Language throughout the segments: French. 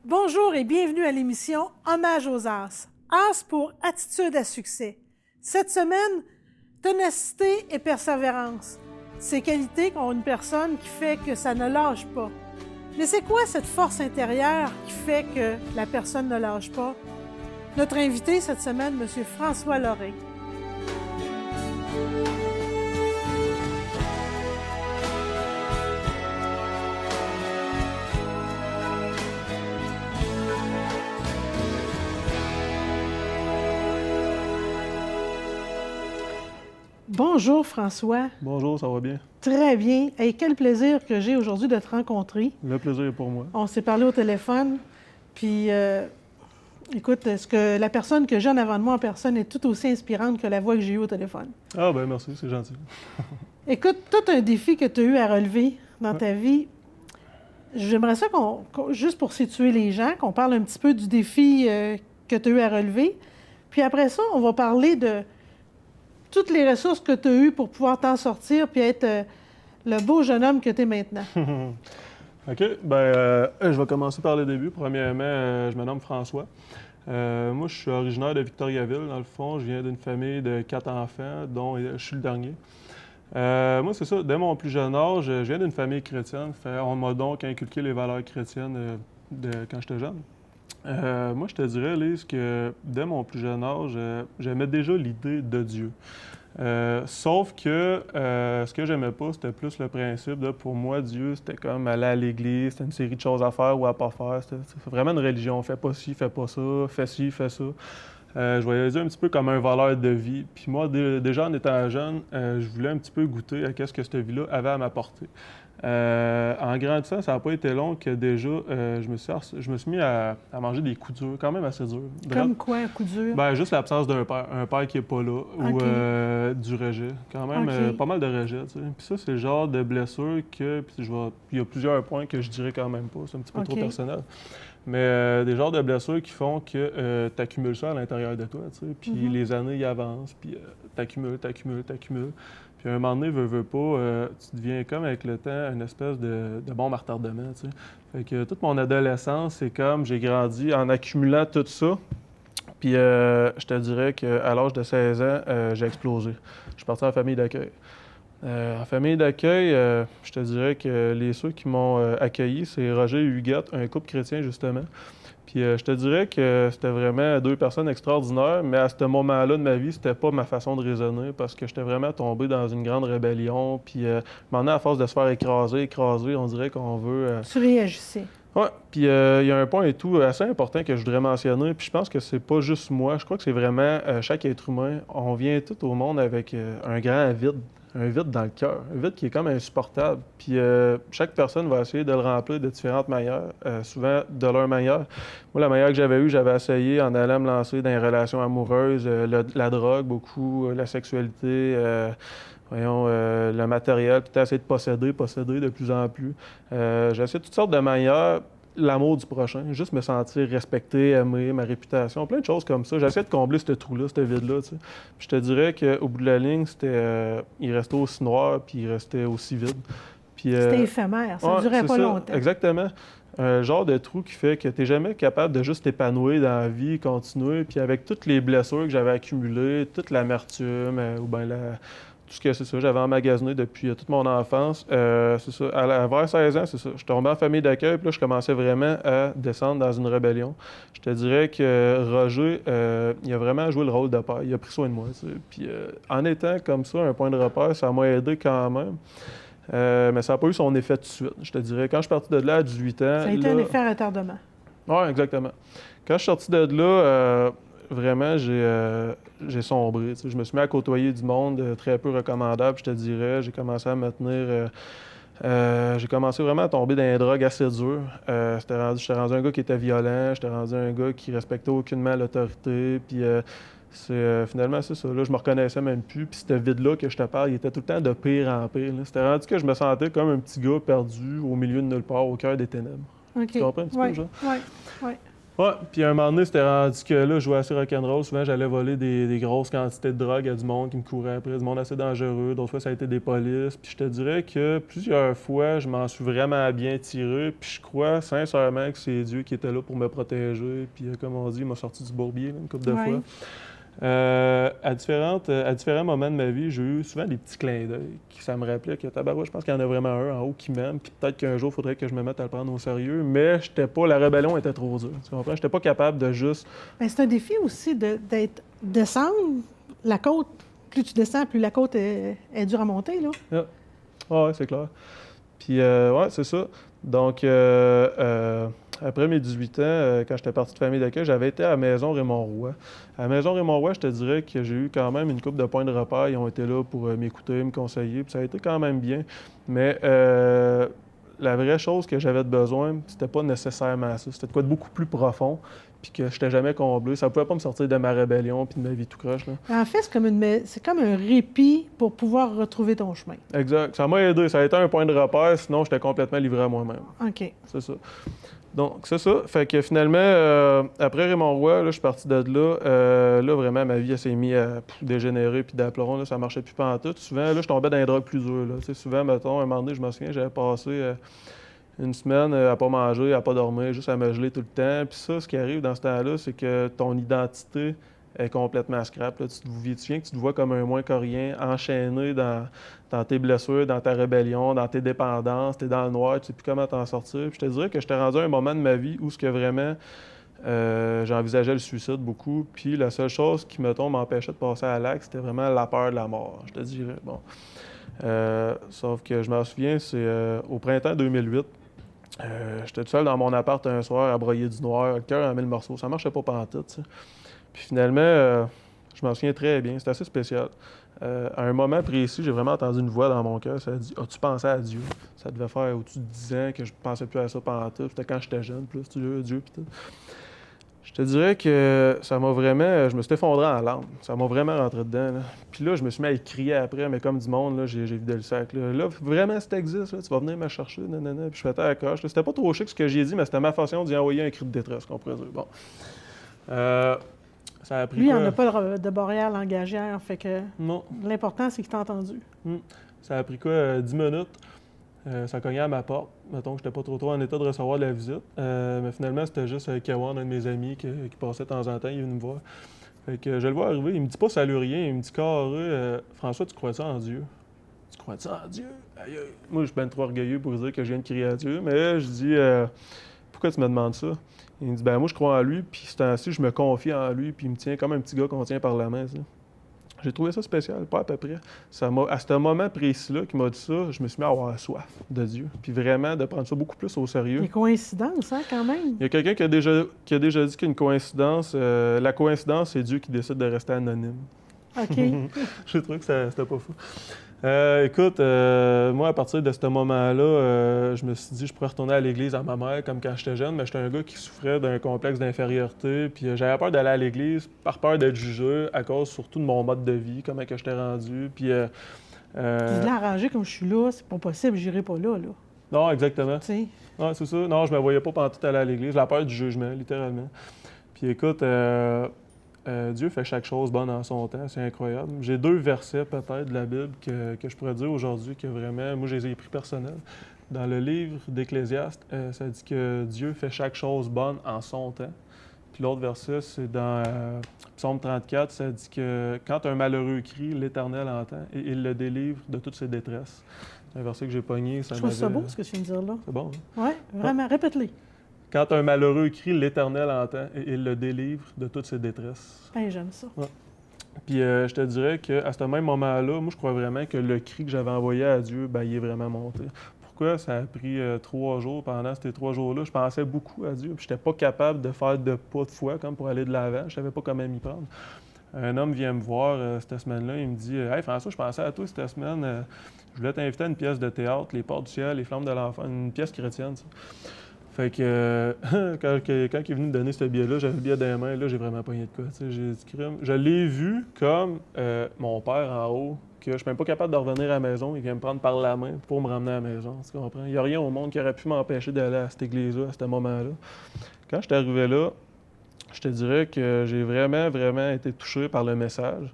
Bonjour et bienvenue à l'émission Hommage aux As. As pour attitude à succès. Cette semaine, ténacité et persévérance. Ces qualités qu'ont une personne qui fait que ça ne lâche pas. Mais c'est quoi cette force intérieure qui fait que la personne ne lâche pas? Notre invité cette semaine, M. François Loré. Bonjour François. Bonjour, ça va bien? Très bien. Et quel plaisir que j'ai aujourd'hui de te rencontrer. Le plaisir est pour moi. On s'est parlé au téléphone, puis écoute, la personne que j'ai en avant de moi en personne est tout aussi inspirante que la voix que j'ai eue au téléphone. Ah ben merci, c'est gentil. Écoute, tout un défi que tu as eu à relever dans ta vie. J'aimerais ça juste pour situer les gens, qu'on parle un petit peu du défi que tu as eu à relever. Puis après ça, on va parler de toutes les ressources que tu as eues pour pouvoir t'en sortir puis être le beau jeune homme que tu es maintenant. OK. Je vais commencer par le début. Premièrement, je me nomme François. Moi, je suis originaire de Victoriaville, dans le fond. Je viens d'une famille de 4 enfants, dont je suis le dernier. Moi, c'est ça. Dès mon plus jeune âge, je viens d'une famille chrétienne. On m'a donc inculqué les valeurs chrétiennes quand j'étais jeune. Moi, je te dirais, Lise, que dès mon plus jeune âge, j'aimais déjà l'idée de Dieu. Sauf que ce que j'aimais pas, c'était plus le principe de, pour moi, Dieu, c'était comme aller à l'église, c'était une série de choses à faire ou à pas faire. C'était vraiment une religion. Fais pas ci, fais pas ça, fais ci, fais ça. Je voyais Dieu un petit peu comme un valeur de vie. Puis moi, déjà en étant jeune, je voulais un petit peu goûter à ce que cette vie-là avait à m'apporter. En grandissant, ça n'a pas été long que déjà, je me suis mis à manger des coups durs, quand même assez durs. Comme quoi, un coup dur? Ben, juste l'absence d'un père. Un père qui n'est pas là. Ou du rejet. Quand même, pas mal de rejet. Tu sais. Puis ça, c'est le genre de blessure que... Puis il y a plusieurs points que je dirais quand même pas. C'est un petit peu trop personnel. Mais des genres de blessures qui font que tu accumules ça à l'intérieur de toi. Tu sais. Puis les années y avancent. Puis t'accumules. Puis à un moment donné, veux pas, tu deviens comme avec le temps une espèce de bombe à retardement, tu sais. Fait que toute mon adolescence, c'est comme j'ai grandi en accumulant tout ça. Puis je te dirais qu'à l'âge de 16 ans, j'ai explosé. Je suis parti en famille d'accueil. En famille d'accueil, je te dirais que ceux qui m'ont accueilli, c'est Roger et Huguette, un couple chrétien justement. Puis je te dirais que c'était vraiment deux personnes extraordinaires, mais à ce moment-là de ma vie, c'était pas ma façon de raisonner parce que j'étais vraiment tombé dans une grande rébellion. Puis maintenant, à force de se faire écraser, on dirait qu'on veut... Tu réagissais. Oui, puis il y a un point et tout assez important que je voudrais mentionner, puis je pense que c'est pas juste moi, je crois que c'est vraiment chaque être humain. On vient tout au monde avec un grand vide. Un vide dans le cœur, un vide qui est comme insupportable. Puis chaque personne va essayer de le remplir de différentes manières, souvent de leur manière. Moi, la manière que j'avais eue, j'avais essayé en allant me lancer dans les relations amoureuses, la drogue beaucoup, la sexualité, le matériel, puis essayé de posséder de plus en plus. J'ai essayé toutes sortes de manières. L'amour du prochain, juste me sentir respecté, aimé, ma réputation, plein de choses comme ça. J'essaie de combler ce trou-là, ce vide-là. Tu sais. Puis je te dirais qu'au bout de la ligne, il restait aussi noir, puis il restait aussi vide. C'était éphémère, ça ne durait pas longtemps. Exactement. Un genre de trou qui fait que tu n'es jamais capable de juste t'épanouir dans la vie, continuer. Puis avec toutes les blessures que j'avais accumulées, toute l'amertume, ou bien tout ce que c'est ça, j'avais emmagasiné depuis toute mon enfance. C'est ça, vers 16 ans, c'est ça. Je suis tombé en famille d'accueil, puis là, je commençais vraiment à descendre dans une rébellion. Je te dirais que Roger, il a vraiment joué le rôle de père. Il a pris soin de moi, tu sais. Puis en étant comme ça, un point de repère, ça m'a aidé quand même. Mais ça n'a pas eu son effet tout de suite. Je te dirais, quand je suis parti de là à 18 ans... Ça a été un effet à retardement. Oui, exactement. Quand je suis sorti de là... Vraiment, j'ai sombré. Je me suis mis à côtoyer du monde très peu recommandable, je te dirais. J'ai commencé à me tenir... j'ai commencé vraiment à tomber dans les drogues assez dures. J'étais rendu un gars qui était violent, j'étais rendu un gars qui respectait aucunement l'autorité. Puis finalement, c'est ça. Là, je me reconnaissais même plus. Puis ce vide-là que je te parle, il était tout le temps de pire en pire. C'était rendu que je me sentais comme un petit gars perdu au milieu de nulle part, au cœur des ténèbres. Okay. Tu comprends un petit peu, genre? Oui. Ouais, puis à un moment donné, c'était rendu que là, je jouais assez rock'n'roll. Souvent, j'allais voler des grosses quantités de drogue à du monde qui me courait après, du monde assez dangereux. D'autres fois, ça a été des polices. Puis je te dirais que plusieurs fois, je m'en suis vraiment bien tiré. Puis je crois sincèrement que c'est Dieu qui était là pour me protéger. Puis comme on dit, il m'a sorti du bourbier là, une couple de fois. À différents moments de ma vie, j'ai eu souvent des petits clins d'œil qui ça me rappelait que tabarouette, je pense qu'il y en a vraiment un en haut qui m'aime, puis peut-être qu'un jour, il faudrait que je me mette à le prendre au sérieux, mais j'étais pas, la rébellion était trop dure, tu comprends? J'étais pas capable de juste... Bien, c'est un défi aussi descendre la côte. Plus tu descends, plus la côte est dure à monter, là. Yeah. Ah ouais, c'est clair. Puis, ouais, c'est ça. Donc, après mes 18 ans, quand j'étais parti de famille d'accueil, j'avais été à la Maison Raymond-Roy. À la Maison Raymond-Roy, je te dirais que j'ai eu quand même une couple de points de repère. Ils ont été là pour m'écouter, me conseiller, puis ça a été quand même bien. Mais la vraie chose que j'avais de besoin, c'était pas nécessairement ça. C'était de quoi de beaucoup plus profond, puis que je n'étais jamais comblé. Ça pouvait pas me sortir de ma rébellion puis de ma vie tout croche, là. En fait, c'est comme un répit pour pouvoir retrouver ton chemin. Exact. Ça m'a aidé. Ça a été un point de repère, sinon j'étais complètement livré à moi-même. OK. C'est ça. Donc, c'est ça. Fait que finalement, après Raymond-Roy, là, je suis parti de là. Là, vraiment, ma vie, elle s'est mise à dégénérer puis d'aplomb. Là, ça marchait plus pantoute. Souvent, là, je tombais dans les drogues plus dures. Là. Tu sais, souvent, mettons, un moment donné, je me souviens, j'avais passé une semaine à pas manger, à pas dormir, juste à me geler tout le temps. Puis ça, ce qui arrive dans ce temps-là, c'est que ton identité est complètement scrap. Là. Tu viens que tu te vois comme un moins que rien, enchaîné dans tes blessures, dans ta rébellion, dans tes dépendances, tu es dans le noir, tu sais plus comment t'en sortir. Puis je te dirais que j'étais rendu à un moment de ma vie où ce que vraiment j'envisageais le suicide beaucoup. Puis la seule chose qui, mettons, m'empêchait de passer à l'acte, c'était vraiment la peur de la mort, je te dirais. Bon. Sauf que je m'en souviens, c'est au printemps 2008. J'étais tout seul dans mon appart un soir à broyer du noir, le cœur en 1000 morceaux. Ça marchait pas pantoute, tu sais. Puis finalement, je m'en souviens très bien. C'était assez spécial. À un moment précis, j'ai vraiment entendu une voix dans mon cœur. Ça a dit « As-tu pensé à Dieu? » Ça devait faire au-dessus de 10 ans que je pensais plus à ça pantoute. C'était quand j'étais jeune, plus Dieu, puis tout. Je te dirais que ça m'a vraiment... Je me suis effondré en larmes. Ça m'a vraiment rentré dedans, là. Puis là, je me suis mis à crier après, mais comme du monde, là, j'ai vidé le sac. Là, vraiment, si t'existes, là, tu vas venir me chercher, nanana. Puis je faisais à coche. C'était pas trop chic ce que j'ai dit, mais c'était ma façon d'y envoyer un cri de détresse, qu'on pourrait dire. Bon. Ça a pris Lui, il quoi? n'en a pas de barrière langagière, fait que non. L'important, c'est qu'il t'a entendu. Ça a pris quoi? 10 minutes. Ça cognait à ma porte. Mettons que j'étais pas trop en état de recevoir de la visite. Mais finalement, c'était juste Kawan, un de mes amis, qui passait de temps en temps. Il est venu me voir. Fait que je le vois arriver. Il me dit pas salut rien. Il me dit carré, François, tu crois-tu en Dieu? Tu crois-tu en Dieu? Aïe, aïe. Moi, je suis bien trop orgueilleux pour dire que je viens de crier à Dieu. Mais je dis, pourquoi tu me demandes ça? Il me dit, ben moi, je crois en lui. Puis ce temps-ci, je me confie en lui. Puis il me tient comme un petit gars qu'on tient par la main. Ça. J'ai trouvé ça spécial, pas à peu près. À ce moment précis-là qu'il m'a dit ça, je me suis mis à avoir soif de Dieu. Puis vraiment, de prendre ça beaucoup plus au sérieux. Des coïncidences, hein, quand même. Il y a quelqu'un qui a déjà dit qu'une coïncidence, la coïncidence, c'est Dieu qui décide de rester anonyme. OK. J'ai trouvé que c'était pas fou. Écoute, moi, à partir de ce moment-là, je me suis dit je pourrais retourner à l'église à ma mère, comme quand j'étais jeune, mais j'étais un gars qui souffrait d'un complexe d'infériorité, puis j'avais peur d'aller à l'église, par peur d'être jugé, à cause surtout de mon mode de vie, comment que j'étais rendu, puis... Puis de l'arranger comme je suis là, c'est pas possible, j'irai pas là. Non, exactement. Tu sais. Non, c'est ça. Non, je me voyais pas pantoute aller à l'église, la peur du jugement, littéralement. Puis écoute... Dieu fait chaque chose bonne en son temps, c'est incroyable. J'ai 2 versets peut-être de la Bible que je pourrais dire aujourd'hui que vraiment, moi je les ai pris personnels. Dans le livre d'Ecclésiaste, ça dit que Dieu fait chaque chose bonne en son temps. Puis l'autre verset, c'est dans Psaume 34, ça dit que quand un malheureux crie, l'Éternel entend et il le délivre de toutes ses détresses. C'est un verset que j'ai pogné. Je trouve ça beau ce que tu viens de dire là. C'est bon, hein? Oui, vraiment, répète-les. Quand un malheureux crie, l'Éternel entend et il le délivre de toutes ses détresses. Ben, j'aime ça. Ouais. Puis je te dirais qu'à ce même moment-là, moi, je crois vraiment que le cri que j'avais envoyé à Dieu, ben, il est vraiment monté. Pourquoi? Ça a pris 3 jours. Pendant ces 3 jours-là, je pensais beaucoup à Dieu. Puis je n'étais pas capable de faire de pas de foi comme pour aller de l'avant. Je savais pas comment m'y prendre. Un homme vient me voir cette semaine-là. Il me dit « Hey François, je pensais à toi cette semaine. Je voulais t'inviter à une pièce de théâtre, Les Portes du ciel, Les flammes de l'enfer, une pièce chrétienne. » Fait que quand il est venu me donner ce billet-là, j'avais le billet dans les mains, là, j'ai vraiment pogné de quoi. J'ai dit, je l'ai vu comme mon père en haut, que je suis même pas capable de revenir à la maison, il vient me prendre par la main pour me ramener à la maison. Tu comprends? Il n'y a rien au monde qui aurait pu m'empêcher d'aller à cette église-là, à ce moment-là. Quand je suis arrivé là, je te dirais que j'ai vraiment, vraiment été touché par le message.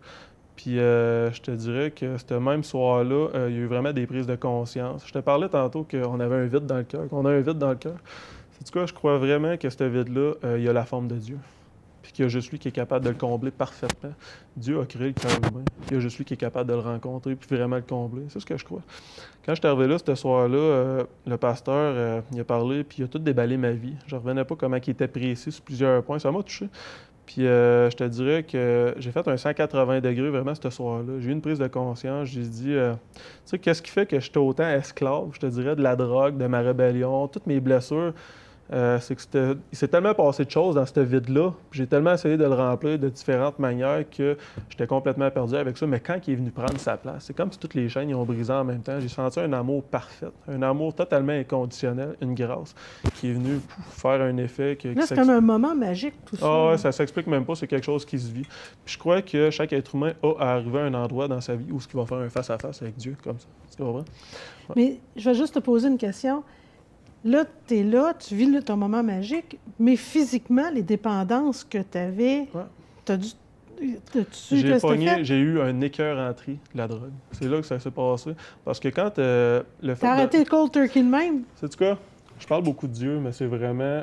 Puis je te dirais que ce même soir-là, il y a eu vraiment des prises de conscience. Je te parlais tantôt qu'on avait un vide dans le cœur, qu'on a un vide dans le cœur. C'est quoi, je crois vraiment que ce vide-là, il y a la forme de Dieu. Puis qu'il y a juste lui qui est capable de le combler parfaitement. Dieu a créé le cœur humain. Il y a juste lui qui est capable de le rencontrer puis vraiment le combler. C'est ce que je crois. Quand je suis arrivé là, ce soir-là, le pasteur, il a parlé puis il a tout déballé ma vie. Je ne revenais pas comment il était précis sur plusieurs points. Ça m'a touché. Puis je te dirais que j'ai fait un 180 degrés vraiment ce soir-là. J'ai eu une prise de conscience. J'ai dit, tu sais, qu'est-ce qui fait que j'étais autant esclave, je te dirais, de la drogue, de ma rébellion, toutes mes blessures. C'est que il s'est tellement passé de choses dans ce vide-là, puis j'ai tellement essayé de le remplir de différentes manières que j'étais complètement perdu avec ça. Mais quand il est venu prendre sa place, c'est comme si toutes les chaînes y ont brisé en même temps. J'ai senti un amour parfait, un amour totalement inconditionnel, une grâce qui est venue faire un effet. Là, c'est comme un moment magique, tout ça. Ah ouais, ça s'explique même pas, c'est quelque chose qui se vit. Puis je crois que chaque être humain a à arriver à un endroit dans sa vie où il va faire un face-à-face avec Dieu, comme ça. Tu comprends? Ouais. Mais je vais juste te poser une question. Là, tu es là, tu vis ton moment magique, mais physiquement, les dépendances que tu avais, tu as dû... J'ai eu un écœur-entrée de la drogue. C'est là que ça s'est passé. Parce que quand le fait... T'as arrêté le cold turkey de même? Sais-tu quoi? Je parle beaucoup de Dieu, mais c'est vraiment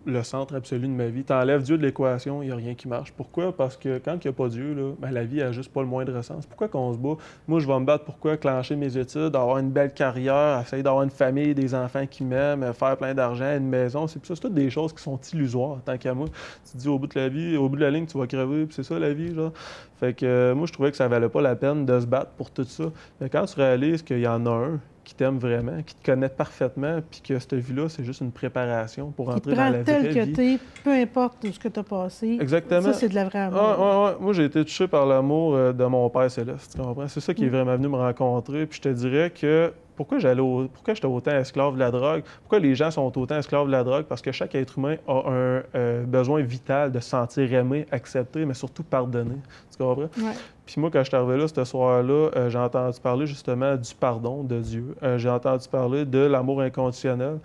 le centre absolu de ma vie. T'enlèves Dieu de l'équation, il n'y a rien qui marche. Pourquoi? Parce que quand il n'y a pas Dieu, là, ben, la vie n'a juste pas le moindre sens. Pourquoi qu'on se bat? Moi, je vais me battre pourquoi? Clencher mes études, avoir une belle carrière, essayer d'avoir une famille, des enfants qui m'aiment, faire plein d'argent, une maison. C'est toutes des choses qui sont illusoires, tant qu'à moi. Tu te dis, au bout de la vie, au bout de la ligne, tu vas crever, puis c'est ça la vie, genre. Fait que moi, je trouvais que ça valait pas la peine de se battre pour tout ça. Mais quand tu réalises qu'il y en a un qui t'aime vraiment, qui te connaît parfaitement, puis que cette vie-là, c'est juste une préparation pour entrer dans la vraie vie. Tel que t'es, peu importe ce que tu as passé. Exactement. Ça, c'est de la vraie amour. Ouais. Moi, j'ai été touché par l'amour de mon Père céleste, tu comprends? C'est ça qui est vraiment venu me rencontrer, puis je te dirais que pourquoi j'étais autant esclave de la drogue? Pourquoi les gens sont autant esclaves de la drogue? Parce que chaque être humain a un besoin vital de se sentir aimé, accepté, mais surtout pardonné. Tu comprends? Ouais. Puis moi, quand je suis arrivé là, ce soir-là, j'ai entendu parler justement du pardon de Dieu. J'ai entendu parler de l'amour inconditionnel.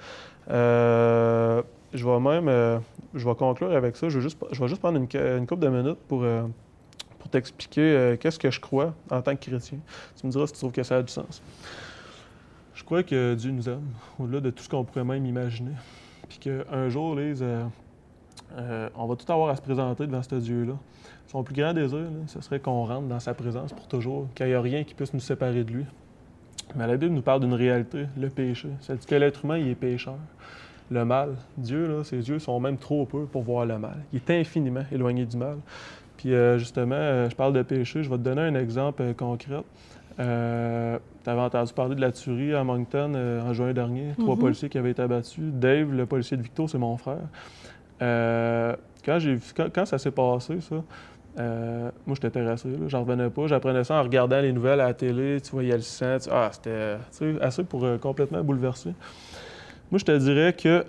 Je vais conclure avec ça. Je vais juste prendre une couple de minutes pour t'expliquer qu'est-ce que je crois en tant que chrétien. Tu me diras si tu trouves que ça a du sens. Je crois que Dieu nous aime, au-delà de tout ce qu'on pourrait même imaginer. Puis qu'un jour, Lise, on va tout avoir à se présenter devant ce Dieu-là. Son plus grand désir, là, ce serait qu'on rentre dans sa présence pour toujours, qu'il n'y ait rien qui puisse nous séparer de lui. Mais la Bible nous parle d'une réalité, le péché. Ça dit que l'être humain, il est pécheur. Le mal, Dieu, là, ses yeux sont même trop peu pour voir le mal. Il est infiniment éloigné du mal. Puis justement, je parle de péché, je vais te donner un exemple concret. Tu avais entendu parler de la tuerie à Moncton en juin dernier, 3 policiers qui avaient été abattus. Dave, le policier de Victo, c'est mon frère. Quand ça s'est passé, ça, moi, j'étais terrassé. J'en revenais pas. J'apprenais ça en regardant les nouvelles à la télé. Tu voyais le sang. C'était assez pour complètement bouleverser. Moi, je te dirais que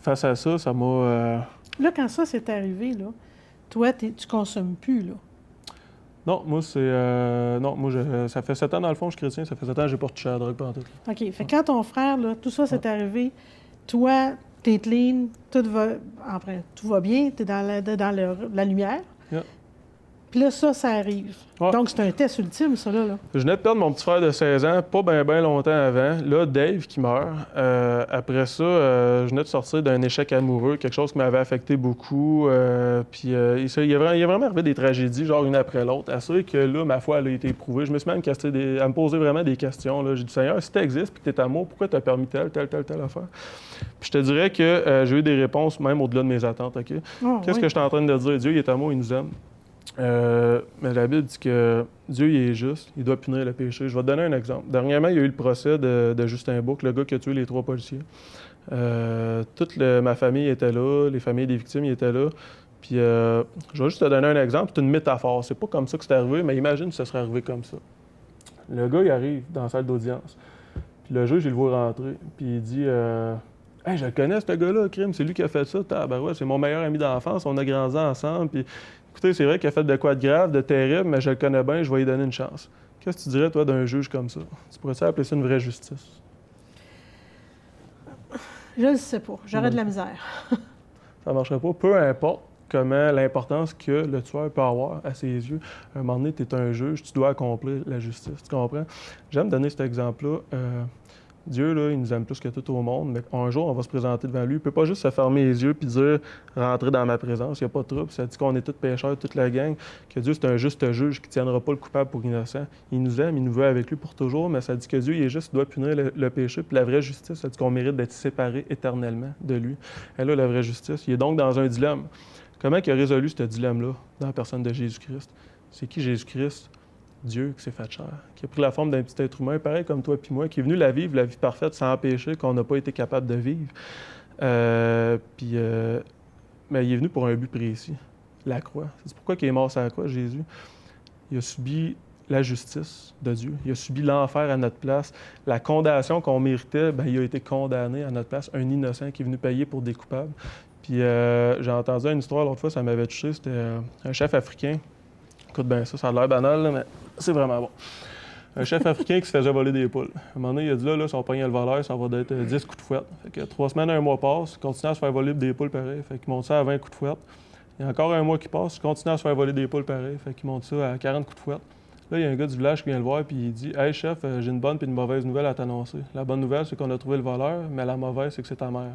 face à ça, ça m'a... Là, quand ça s'est arrivé, là, toi, tu consommes plus, là? Non, moi, ça fait 7 ans, dans le fond, je suis chrétien. Ça fait 7 ans que j'ai pas touché à la drogue pendant tout. OK. Fait quand ton frère, là, tout ça s'est arrivé, toi... T'es clean, tout va bien, t'es dans la lumière. Yeah. Puis là, ça arrive. Ouais. Donc, c'est un test ultime, ça, là. Je venais de perdre mon petit frère de 16 ans, pas bien longtemps avant. Là, Dave qui meurt. Après ça, je venais de sortir d'un échec amoureux, quelque chose qui m'avait affecté beaucoup. Puis il est vraiment arrivé des tragédies, genre une après l'autre. Assuré que là, ma foi, elle a été éprouvée. Je me suis même à me poser vraiment des questions. J'ai dit, Seigneur, si tu existes et que tu es amour, pourquoi tu as permis telle affaire? Puis je te dirais que j'ai eu des réponses même au-delà de mes attentes. Okay? Qu'est-ce que je suis en train de dire? Dieu, il est amour, il nous aime. Mais la Bible dit que Dieu, il est juste, il doit punir le péché. Je vais te donner un exemple. Dernièrement, il y a eu le procès de Justin Bouc, le gars qui a tué les 3 policiers. Toute ma famille était là, les familles des victimes ils étaient là. Puis je vais juste te donner un exemple, c'est une métaphore. C'est pas comme ça que c'est arrivé, mais imagine que ça serait arrivé comme ça. Le gars, il arrive dans la salle d'audience. Puis le juge, il le voit rentrer. Puis il dit Hey, je le connais, ce gars-là, crime, c'est lui qui a fait ça. Ouais, c'est mon meilleur ami d'enfance, on a grandi ensemble. Puis écoutez, c'est vrai qu'il a fait de quoi de grave, de terrible, mais je le connais bien, je vais lui donner une chance. Qu'est-ce que tu dirais, toi, d'un juge comme ça? Tu pourrais-tu appeler ça une vraie justice? Je ne sais pas. J'aurais de la misère. Ça ne marcherait pas. Peu importe comment l'importance que le tueur peut avoir à ses yeux. À un moment donné, tu es un juge, tu dois accomplir la justice. Tu comprends? J'aime donner cet exemple-là. Dieu, là, il nous aime plus que tout au monde, mais un jour, on va se présenter devant lui. Il ne peut pas juste se fermer les yeux et dire « Rentrez dans ma présence, il n'y a pas de trouble ». Ça dit qu'on est tous pécheurs, toute la gang, que Dieu, c'est un juste juge qui ne tiendra pas le coupable pour innocent. Il nous aime, il nous veut avec lui pour toujours, mais ça dit que Dieu, il est juste, il doit punir le péché. Puis la vraie justice, ça dit qu'on mérite d'être séparés éternellement de lui. Et là, la vraie justice, il est donc dans un dilemme. Comment il a résolu ce dilemme-là dans la personne de Jésus-Christ? C'est qui Jésus-Christ? Dieu qui s'est fait chair, qui a pris la forme d'un petit être humain, pareil comme toi et moi, qui est venu la vivre, la vie parfaite, sans péché, qu'on n'a pas été capable de vivre. Mais il est venu pour un but précis, la croix. C'est pourquoi il est mort sur la croix, Jésus. Il a subi la justice de Dieu. Il a subi l'enfer à notre place. La condamnation qu'on méritait, il a été condamné à notre place. Un innocent qui est venu payer pour des coupables. Puis j'ai entendu une histoire l'autre fois, ça m'avait touché. C'était un chef africain. Écoute bien ça a l'air banal, là, mais c'est vraiment bon. Un chef africain qui se faisait voler des poules. À un moment donné, il a dit là, si on pognait le voleur, ça va être 10 coups de fouette. Fait que 3 semaines, 1 mois passe, il continue à se faire voler des poules pareil. Fait qu'il monte ça à 20 coups de fouette. Il y a encore 1 mois qui passe, il continue à se faire voler des poules pareil. Fait qu'il monte ça à 40 coups de fouette. Là, il y a un gars du village qui vient le voir puis il dit « Hey chef, j'ai une bonne et une mauvaise nouvelle à t'annoncer. La bonne nouvelle, c'est qu'on a trouvé le voleur, mais la mauvaise, c'est que c'est ta mère. »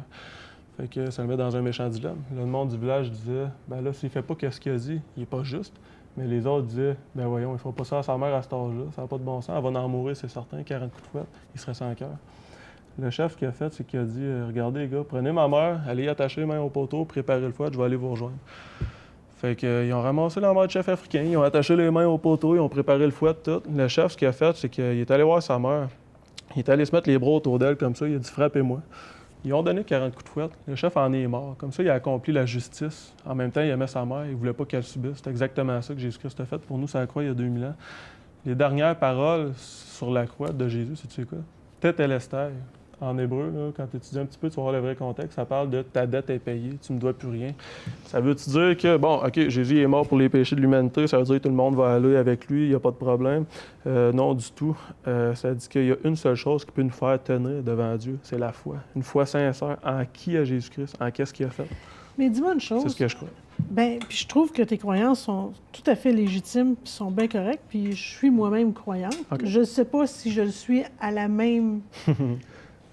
Fait que ça le met dans un méchant dilemme. Là, le monde du village disait « Ben là, s'il fait pas ce qu'il a dit, il est pas juste. » Mais les autres disaient, ben voyons, il ne faut pas ça à sa mère à cet âge-là, ça n'a pas de bon sens, elle va en mourir, c'est certain, 40 coups de fouette, il serait sans cœur. Le chef, ce qu'il a fait, c'est qu'il a dit, regardez les gars, prenez ma mère, allez y attacher les mains au poteau, préparez le fouet, je vais aller vous rejoindre. Fait qu'ils ont ramassé la mère de chef africain, ils ont attaché les mains au poteau, ils ont préparé le fouet, tout. Le chef, ce qu'il a fait, c'est qu'il est allé voir sa mère, il est allé se mettre les bras autour d'elle comme ça, il a dit, frappez-moi. Ils ont donné 40 coups de fouette. Le chef en est mort. Comme ça, il a accompli la justice. En même temps, il aimait sa mère. Il ne voulait pas qu'elle subisse. C'est exactement ça que Jésus-Christ a fait pour nous sur la croix il y a 2000 ans. Les dernières paroles sur la croix de Jésus, c'est tu sais quoi? Tetelestai. En hébreu, là, quand tu étudies un petit peu, tu vas voir le vrai contexte. Ça parle de ta dette est payée, tu ne me dois plus rien. Ça veut-tu dire que, bon, OK, Jésus est mort pour les péchés de l'humanité, ça veut dire que tout le monde va aller avec lui, il n'y a pas de problème. Non, du tout. Ça dit qu'il y a une seule chose qui peut nous faire tenir devant Dieu, c'est la foi. Une foi sincère. En qui a Jésus-Christ? En qu'est-ce qu'il a fait? Mais dis-moi une chose. C'est ce que je crois. Bien, puis je trouve que tes croyances sont tout à fait légitimes, puis sont bien correctes, puis je suis moi-même croyante. Okay. Je ne sais pas si je le suis à la même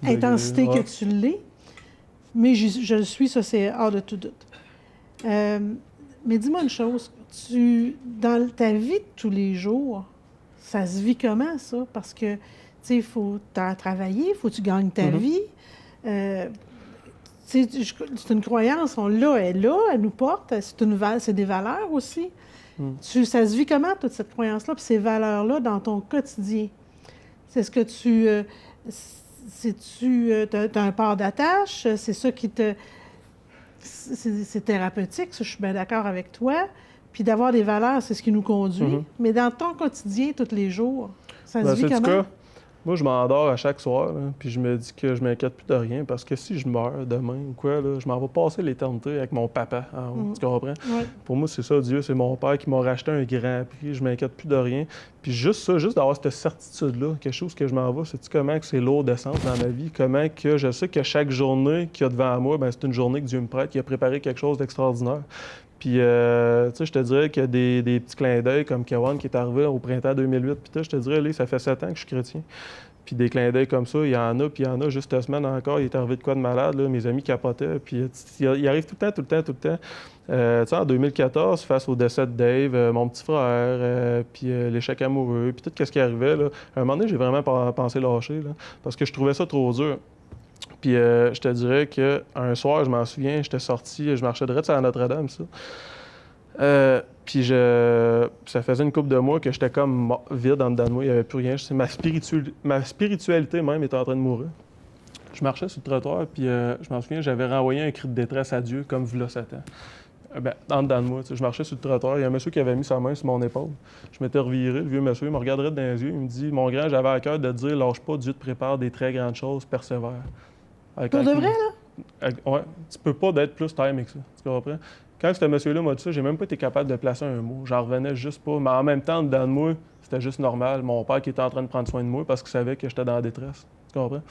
intensité que tu l'es, mais je le suis, ça c'est hors de tout doute. Mais dis-moi une chose, dans ta vie de tous les jours, ça se vit comment ça? Parce que, tu sais, il faut travailler, il faut que tu gagnes ta vie. C'est une croyance, elle est là, elle nous porte, c'est des valeurs aussi. Ça se vit comment, toute cette croyance-là, puis ces valeurs-là dans ton quotidien? C'est ce que tu... as un port d'attache, c'est ça qui te... C'est thérapeutique, ça, je suis bien d'accord avec toi. Puis d'avoir des valeurs, c'est ce qui nous conduit. Mais dans ton quotidien, tous les jours, ça se vit comment? Moi, je m'endors à chaque soir, là, puis je me dis que je m'inquiète plus de rien, parce que si je meurs demain ou quoi, là, je m'en vais passer l'éternité avec mon papa en haut, tu comprends? Ouais. Pour moi, c'est ça, Dieu, c'est mon père qui m'a racheté un grand prix, je m'inquiète plus de rien. Puis juste ça, juste d'avoir cette certitude-là, quelque chose que je m'en vais, sais-tu comment que c'est lourd de sens dans ma vie? Comment que je sais que chaque journée qu'il y a devant moi, bien, c'est une journée que Dieu me prête, qui a préparé quelque chose d'extraordinaire. Puis, tu sais, je te dirais qu'il y a des petits clins d'œil comme Kawan qui est arrivé au printemps 2008. Puis, je te dirais, là, ça fait 7 ans que je suis chrétien. Puis, des clins d'œil comme ça, il y en a. Puis, il y en a juste cette semaine encore. Il est arrivé de quoi de malade, là. Mes amis capotaient. Puis, il arrive tout le temps. Tu sais, en 2014, face au décès de Dave, mon petit frère, puis l'échec amoureux, puis tout ce qui arrivait, là, à un moment donné, j'ai vraiment pensé lâcher, là, parce que je trouvais ça trop dur. Puis je te dirais qu'un soir, je m'en souviens, j'étais sorti, je marchais direct à Notre-Dame, ça. Puis ça faisait une couple de mois que j'étais comme vide en dedans de moi, il n'y avait plus rien. Ma spiritualité même était en train de mourir. Je marchais sur le trottoir, puis je m'en souviens, j'avais renvoyé un cri de détresse à Dieu, comme v'là Satan. En dedans de moi, je marchais sur le trottoir, il y a un monsieur qui avait mis sa main sur mon épaule. Je m'étais reviré, le vieux monsieur, il me regarderait dans les yeux, il me dit « Mon grand, j'avais à cœur de te dire, lâche pas, Dieu te prépare des très grandes choses, persévère. » Pour de vrai, là? Ouais, tu peux pas d'être plus timé que ça, tu comprends? Quand ce monsieur-là m'a dit ça, j'ai même pas été capable de placer un mot. J'en revenais juste pas. Mais en même temps, dedans de moi, c'était juste normal. Mon père qui était en train de prendre soin de moi parce qu'il savait que j'étais dans la détresse. Tu comprends?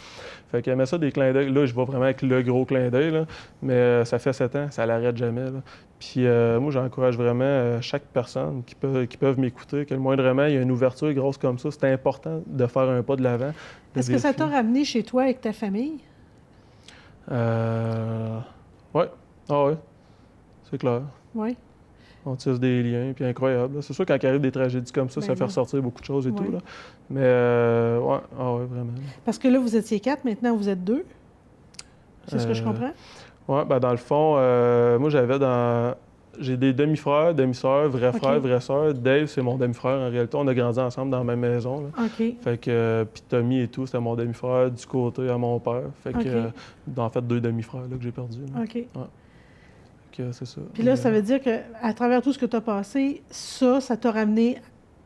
Fait qu'elle met ça des clins d'œil. Là, je vais vraiment avec le gros clin d'œil, là, mais ça fait 7 ans, ça l'arrête jamais. Là. Puis moi, j'encourage vraiment chaque personne qui peuvent m'écouter, que le moindrement, il y a une ouverture grosse comme ça. C'est important de faire un pas de l'avant. Est-ce que ça t'a ramené chez toi avec ta famille? Oui. Ah oui. C'est clair. Oui. On tisse des liens, puis incroyable. C'est sûr, quand il arrive des tragédies comme ça, ça fait ressortir beaucoup de choses et tout. Là. Mais, ouais, ah ouais, vraiment. Parce que là, vous étiez 4, maintenant vous êtes 2. C'est ce que je comprends? Oui, ben dans le fond, moi, j'ai des demi-frères, demi-sœurs, vrais frères, vraies sœurs. Dave, c'est mon demi-frère. En réalité, on a grandi ensemble dans la même maison. Là. OK. Fait que, puis Tommy et tout, c'était mon demi-frère du côté à mon père. Fait que, en fait, 2 demi-frères là, que j'ai perdus. Là. OK. Ouais. C'est ça. Puis là, ça veut dire qu'à travers tout ce que tu as passé, ça t'a ramené,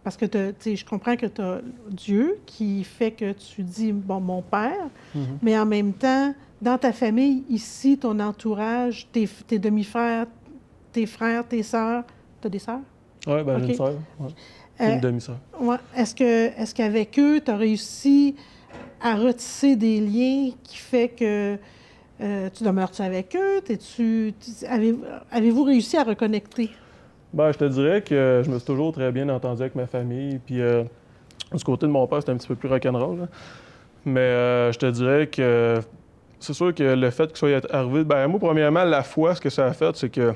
parce que je comprends que tu as Dieu qui fait que tu dis, bon, mon père, mais en même temps, dans ta famille, ici, ton entourage, tes demi-frères, tes frères, tes sœurs, tu as des sœurs? Oui, ben j'ai une sœur, une demi-sœur. Ouais. Est-ce qu'avec eux, tu as réussi à retisser des liens qui fait que tu demeures-tu avec eux? Avez-vous réussi à reconnecter? Bien, je te dirais que je me suis toujours très bien entendu avec ma famille. Puis, du côté de mon père, c'était un petit peu plus rock'n'roll. Là. Mais je te dirais que c'est sûr que le fait qu'il soit arrivé... Bien, moi, premièrement, la foi, ce que ça a fait, c'est que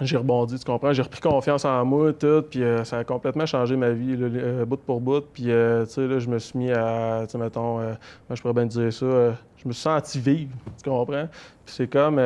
j'ai rebondi, tu comprends? J'ai repris confiance en moi, tout, puis ça a complètement changé ma vie, là, bout pour bout. Puis, tu sais, là, je me suis mis à, tu sais, mettons, moi, je pourrais bien te dire ça, je me suis senti vivre, tu comprends? Puis c'est comme,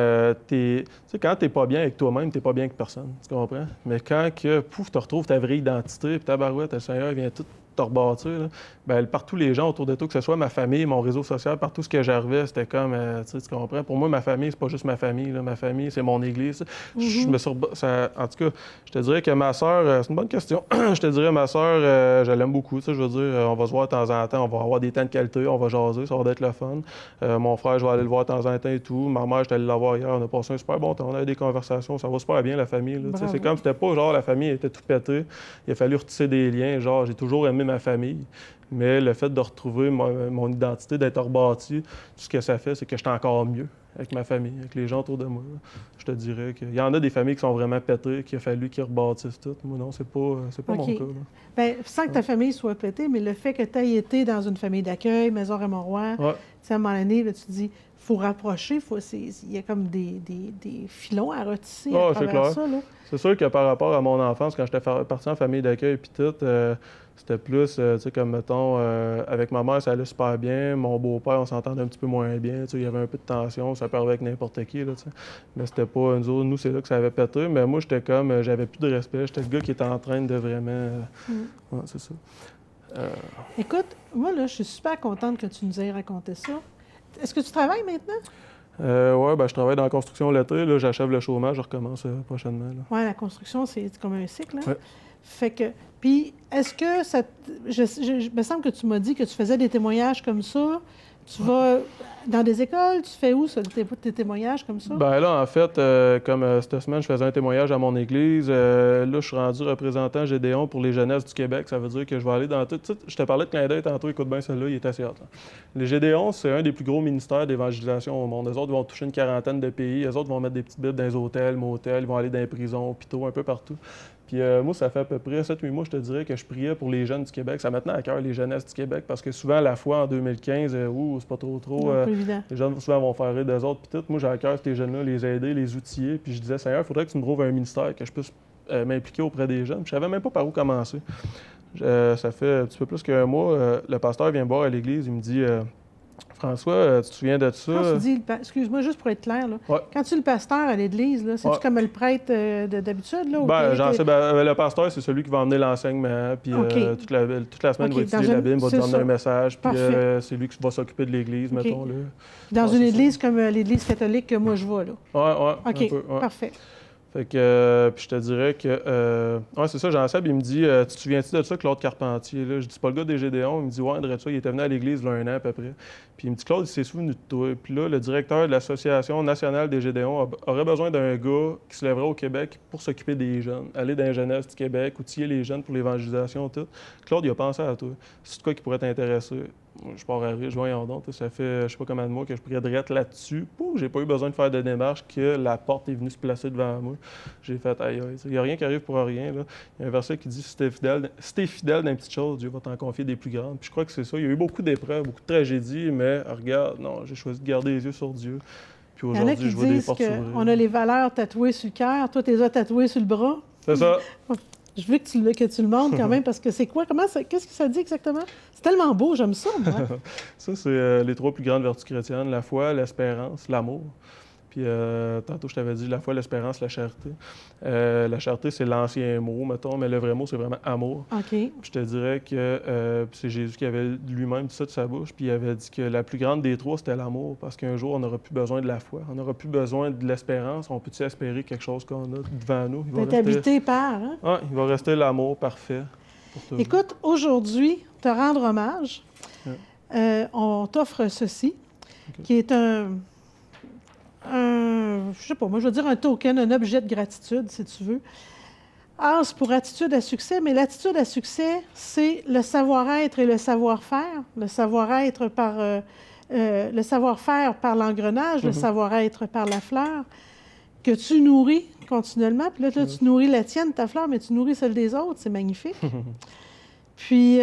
tu sais, quand t'es pas bien avec toi-même, t'es pas bien avec personne, tu comprends? Mais quand que, pouf, tu retrouves ta vraie identité, puis ta barouette, le Seigneur vient tout te rebâtir, là, bien, partout les gens autour de toi, que ce soit ma famille, mon réseau social, partout ce que j'arrivais, c'était comme, tu comprends? Pour moi, ma famille, c'est pas juste ma famille, là. Ma famille, c'est mon église. Je me suis en tout cas, je te dirais que ma sœur, c'est une bonne question. Je te dirais, ma sœur, je l'aime beaucoup, je veux dire, on va se voir de temps en temps, on va avoir des temps de qualité, on va jaser, ça va être le fun. Mon frère, je vais aller le voir de temps en temps et tout. Ma mère, j'étais allé la voir hier, on a passé un super bon temps, on a eu des conversations, ça va super bien, la famille. C'est comme, c'était pas genre la famille était tout pétée, il a fallu retisser des liens, genre, j'ai toujours aimé ma famille. Mais le fait de retrouver mon identité, d'être rebâti, tout ce que ça fait, c'est que j'étais encore mieux avec ma famille, avec les gens autour de moi. Je te dirais qu'il y en a des familles qui sont vraiment pétées, qu'il a fallu qu'ils rebâtissent tout. Moi, non, c'est pas mon cas. Bien, sans que ta famille soit pétée, mais le fait que tu aies été dans une famille d'accueil, Maison Raymond-Roy, tu sais, à un moment donné, là, tu te dis, il faut rapprocher, il y a comme des filons à retisser à travers ça. Là. C'est sûr que par rapport à mon enfance, quand j'étais parti en famille d'accueil puis tout, c'était plus, tu sais, comme, mettons, avec ma mère, ça allait super bien. Mon beau-père, on s'entendait un petit peu moins bien. Tu sais, il y avait un peu de tension, ça peut arriver avec n'importe qui, là, tu sais. Mais c'était pas nous autres. Nous, c'est là que ça avait pété. Mais moi, j'étais comme, j'avais plus de respect. J'étais le gars qui était en train de vraiment... Ouais, c'est ça. Écoute, moi, là, je suis super contente que tu nous aies raconté ça. Est-ce que tu travailles maintenant? Oui, ben, je travaille dans la construction l'été. Là, j'achève le chômage, je recommence prochainement. Oui, la construction, c'est comme un cycle. Hein? Ouais. Fait que, puis, est-ce que ça... Je me semble que tu m'as dit que tu faisais des témoignages comme ça. Tu vas dans des écoles, tu fais où ça, tes témoignages comme ça? Bien là, en fait, comme cette semaine, je faisais un témoignage à mon église. Là, je suis rendu représentant Gédéon pour les jeunesses du Québec. Ça veut dire que je vais aller dans tout... Je te parlais de clin d'œil tantôt, écoute bien celle-là, il est assez hot. Là. Les Gédéons, c'est un des plus gros ministères d'évangélisation au monde. Les autres vont toucher une quarantaine de pays. Les autres vont mettre des petites bibles dans les hôtels, motels, ils vont aller dans les prisons, hôpitaux, un peu partout. Puis moi, ça fait à peu près 7-8 mois, je te dirais, que je priais pour les jeunes du Québec. Ça m'a tenu à cœur, les jeunesses du Québec, parce que souvent, la foi en 2015, c'est pas trop... les jeunes, souvent, vont faire rire d'eux autres. Puis tout, moi, j'ai à cœur ces jeunes-là, les aider, les outiller. Puis je disais, Seigneur, il faudrait que tu me trouves un ministère, que je puisse m'impliquer auprès des jeunes. Puis je savais même pas par où commencer. Ça fait un petit peu plus qu'un mois, le pasteur vient me voir à l'église, il me dit... François, tu te souviens de ça? Quand tu dis, excuse-moi, juste pour être clair, là, quand tu es le pasteur à l'église, c'est-tu comme le prêtre d'habitude? Là, le pasteur, c'est celui qui va emmener l'enseignement, puis toute la semaine, il va étudier la Bible, va te donner un message, puis c'est lui qui va s'occuper de l'église, mettons. Là. Dans une église comme l'église catholique que moi je vois, là? Oui, OK, parfait. Fait que, puis je te dirais que, c'est ça, Jean-Seb, il me dit, tu te souviens-tu de ça, Claude Carpentier? Là? Je dis, c'est pas le gars des Gédéons. Il me dit, ouais, de ça, il était venu à l'église il y a 1 an à peu près. Puis il me dit, Claude, il s'est souvenu de toi. Puis là, le directeur de l'Association nationale des Gédéons aurait besoin d'un gars qui se lèverait au Québec pour s'occuper des jeunes, aller dans les jeunesses du Québec, outiller les jeunes pour l'évangélisation, tout. Claude, il a pensé à toi. C'est quoi qui pourrait t'intéresser? Je pars à rire, voyons donc, ça fait je sais pas combien de mois que je prie direct là-dessus. J'ai pas eu besoin de faire de démarche, que la porte est venue se placer devant moi. J'ai fait aïe aïe. Il n'y a rien qui arrive pour rien. Là. Il y a un verset qui dit si t'es fidèle dans une petite chose, Dieu va t'en confier des plus grandes. Puis je crois que c'est ça. Il y a eu beaucoup d'épreuves, beaucoup de tragédies, mais regarde, non, j'ai choisi de garder les yeux sur Dieu. Puis aujourd'hui, je vois des portes s'ouvrir. On a les valeurs tatouées sur le cœur, toi, tu les as tatouées sur le bras. C'est ça. Je veux que tu le montres quand même, parce que c'est quoi? Qu'est-ce que ça dit exactement? C'est tellement beau, j'aime ça, moi. Ça, c'est les 3 plus grandes vertus chrétiennes, la foi, l'espérance, l'amour. Puis tantôt, je t'avais dit la foi, l'espérance, la charité. La charité, c'est l'ancien mot, mettons, mais le vrai mot, c'est vraiment amour. OK. Puis je te dirais que c'est Jésus qui avait lui-même dit ça de sa bouche, puis il avait dit que la plus grande des 3, c'était l'amour, parce qu'un jour, on n'aura plus besoin de la foi, on n'aura plus besoin de l'espérance, on peut-tu espérer quelque chose qu'on a devant nous? Tu es habité par, hein? Oui, il va rester l'amour parfait pour toujours. Écoute, aujourd'hui, te rendre hommage, on t'offre ceci, qui est je sais pas, moi je veux dire un token, un objet de gratitude, si tu veux. AS pour attitude à succès, mais l'attitude à succès, c'est le savoir-être et le savoir-faire. Le savoir-être par le savoir-faire par l'engrenage, le savoir-être par la fleur, que tu nourris continuellement. Puis là, tu nourris la tienne, ta fleur, mais tu nourris celle des autres. C'est magnifique. Puis,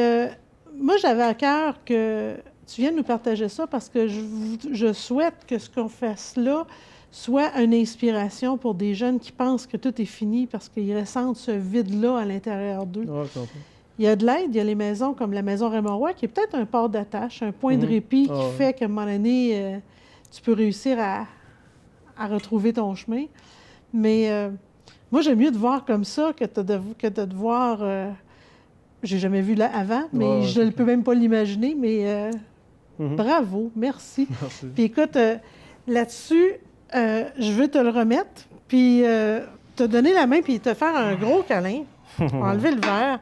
moi, j'avais à cœur que tu viennes nous partager ça parce que je souhaite que ce qu'on fasse là soit une inspiration pour des jeunes qui pensent que tout est fini parce qu'ils ressentent ce vide-là à l'intérieur d'eux. Il y a de l'aide, il y a les maisons comme la maison Raymond Roy, qui est peut-être un port d'attache, un point de répit qui fait qu'à un moment donné, tu peux réussir à retrouver ton chemin. Mais moi, j'aime mieux te voir comme ça que de voir... j'ai jamais vu là avant, mais je ne peux même pas l'imaginer, mais bravo, merci. Puis écoute, là-dessus, je veux te le remettre, puis te donner la main, puis te faire un gros câlin, enlever le verre,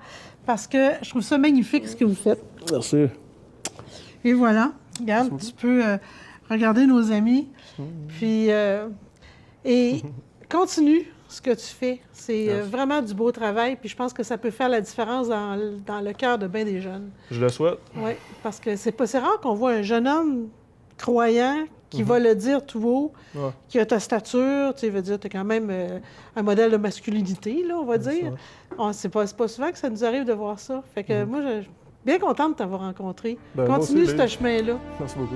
parce que je trouve ça magnifique ce que vous faites. Merci. Et voilà, regarde, tu peux regarder nos amis, puis et continue ce que tu fais. C'est vraiment du beau travail, puis je pense que ça peut faire la différence dans le cœur de bien des jeunes. Je le souhaite. Oui, parce que c'est rare qu'on voit un jeune homme croyant qui va le dire tout haut, qui a ta stature, tu veux dire, tu as quand même un modèle de masculinité, là, on va dire. C'est pas souvent que ça nous arrive de voir ça. Fait que moi, je suis bien contente de t'avoir rencontré. Continue ce chemin-là. Merci beaucoup.